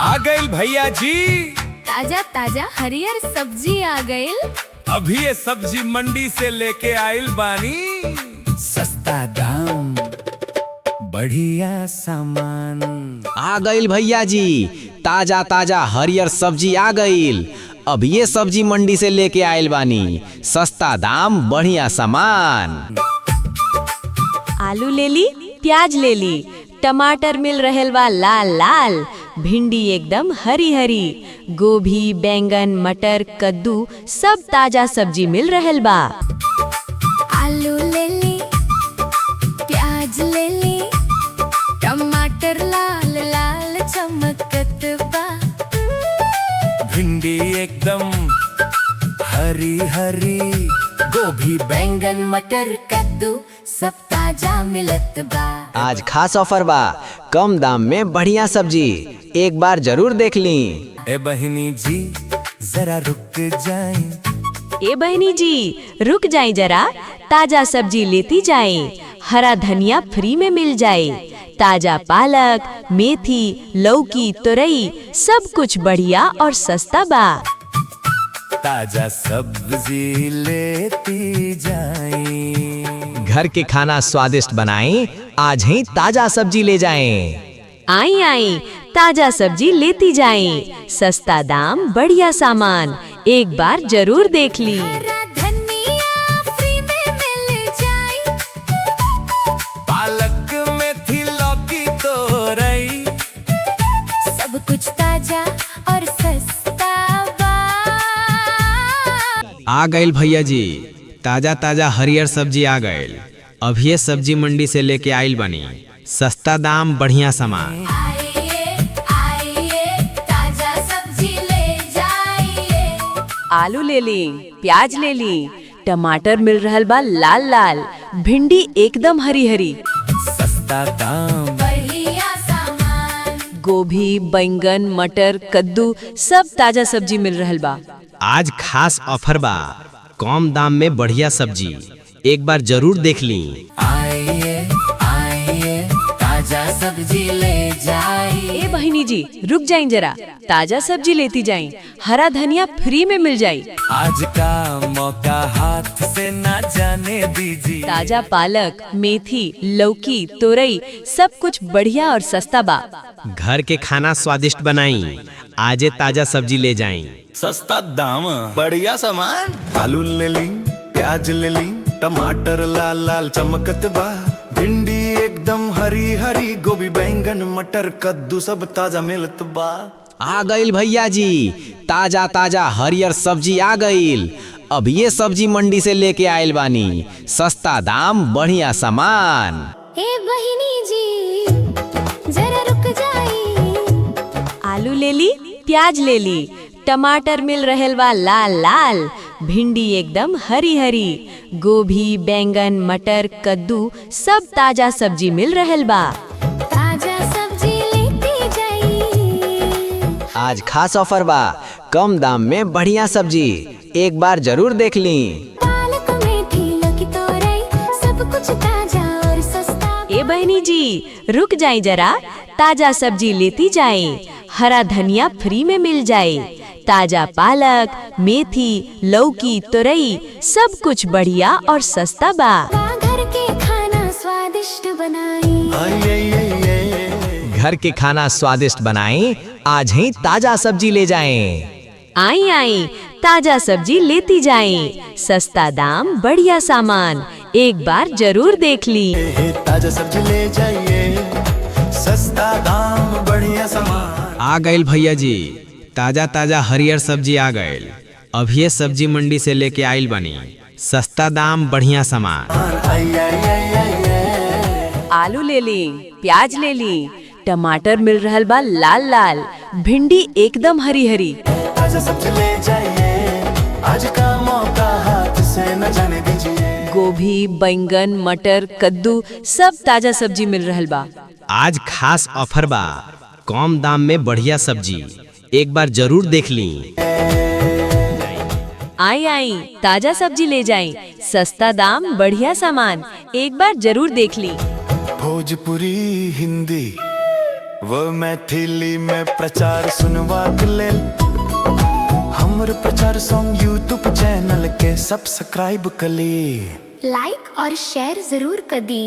आ गइल भैया जी। ताजा ताजा हरियर सब्जी आ गइल। अभी ये सब्जी मंडी से लेके आइल बानी। सस्ता दाम बढ़िया सामान आ गइल भैया जी। ताजा ताजा हरियर सब्जी आ गइल। अब ये सब्जी मंडी से लेके आइल बानी। सस्ता दाम बढ़िया सामान। आलू ले ली, प्याज ले ली, टमाटर मिल रहेल बा लाल लाल, भिंडी एकदम हरी हरी, गोभी बैंगन मटर कद्दू सब ताजा सब्जी मिल रहेल बा। आलू ले ली, प्याज ले ली, टमाटर लाल लाल चमकत बा, भिंडी एकदम हरी हरी, गोभी बैंगन मटर कद्दू सब ताजा मिलत बा। आज खास ऑफर बा, कम दाम में बढ़िया सब्जी। एक बार जरूर देख ली। ए बहिनी जी जरा रुक जाए। ए बहनी जी रुक जाए जरा, ताजा सब्जी लेती जाए। हरा धनिया फ्री में मिल जाए, ताजा पालक मेथी लौकी तोरई सब कुछ बढ़िया और सस्ता बा। ताजा सब्जी लेती जाए। घर के खाना स्वादिष्ट बनाएं, आज ही ताजा सब्जी ले जाएं। आई आई ताजा सब्जी लेती जाएं। सस्ता दाम बढ़िया सामान, एक बार जरूर देख ली। हरा धनिया फ्री में मिल जाए, पालक मेथी लौकी तोरई सब कुछ ताजा और सस्ता बा। आ गइल भैया जी। ताजा ताजा हरियर सब्जी आ गइल। अभी ये सब्जी मंडी से लेके आइल बनी। सस्ता दाम बढ़िया सामान। आइए आइए ताजा सब्जी ले जाइए। आलू ले ली, प्याज ले ली, टमाटर मिल रहल बा लाल लाल, भिंडी एकदम हरी हरी, सस्ता दाम बढ़िया सामान, गोभी बैंगन मटर कद्दू सब ताजा सब्जी मिल रहल बा। आज खास ऑफर बा, कम दाम में बढ़िया सब्जी। एक बार जरूर देख ली। आइए आइए ताजा सब्जी ले जाइए। ए बहिनी जी रुक जाए जरा, ताजा सब्जी लेती जाए। हरा धनिया फ्री में मिल जाए, आज का मौका हाथ से ना जाने दीजिए। ताजा पालक मेथी लौकी तोरई सब कुछ बढ़िया और सस्ता बा। घर के खाना स्वादिष्ट बनाई, आजे ताजा सब्जी ले जाएं। सस्ता दाम बढ़िया सामान। आलू ले ली, प्याज ले ली, टमाटर लाल लाल चमकत बा, भिंडी एकदम हरी हरी, गोभी बैंगन मटर कद्दू सब ताजा मिलत बा। आ गइल भैया जी। ताजा ताजा हरियर सब्जी आ गइल। अब ये सब्जी मंडी से लेके आइल बानी। सस्ता दाम बढ़िया सामान। ए बहिनी जी जरा रुक जाइए। आलू ले ली, प्याज ले ली, टमाटर मिल रहेल बा लाल लाल, भिंडी एकदम हरी हरी, गोभी बैंगन मटर कद्दू सब ताजा सब्जी मिल रहेल बा। ताजा सब्जी लेती जाइए। आज खास ऑफर बा, कम दाम में बढ़िया सब्जी। एक बार जरूर देख ली। पालक मेथी लौकी तोरई सब कुछ ताजा और सस्ता। ए बहनी जी रुक जाए जरा, ताजा सब्जी लेती जाए। हरा धनिया फ्री में मिल जाए, ताजा पालक मेथी लौकी तोरई सब कुछ बढ़िया और सस्ता बा। घर के खाना स्वादिष्ट बनाई। घर के खाना स्वादिष्ट बनाएं, आज ही ताजा सब्जी ले जाएं। आई आई ताजा सब्जी लेती जाएं। सस्ता दाम बढ़िया सामान, एक बार जरूर देख ली। ताजा सब्जी ले जाइए, सस्ता दाम बढ़िया सामान। आ गइल भैया जी। ताजा ताजा हरियर सब्जी आ गइल। अभी ये सब्जी मंडी से लेके आइल बनी। सस्ता दाम बढ़िया सामान। आलू ले ली, प्याज ले ली, टमाटर मिल रहल बा लाल लाल, भिंडी एकदम हरी हरी, ताजा सब्जी ले जाइए, आज का मौका हाथ से न जाने दीजिए। गोभी बैंगन मटर कद्दू सब ताजा सब्जी मिल रहल बा। आज खास ऑफर बा, कम दाम में बढ़िया सब्जी। एक बार जरूर देख ली। आई आई ताजा सब्जी ले जाएं। सस्ता दाम बढ़िया सामान, एक बार जरूर देख ली। भोजपुरी हिंदी वो मैथिली में प्रचार सुनवा के लेल हमर प्रचार सॉन्ग यूट्यूब चैनल के सब्सक्राइब कली। लाइक और शेयर जरूर कर दी।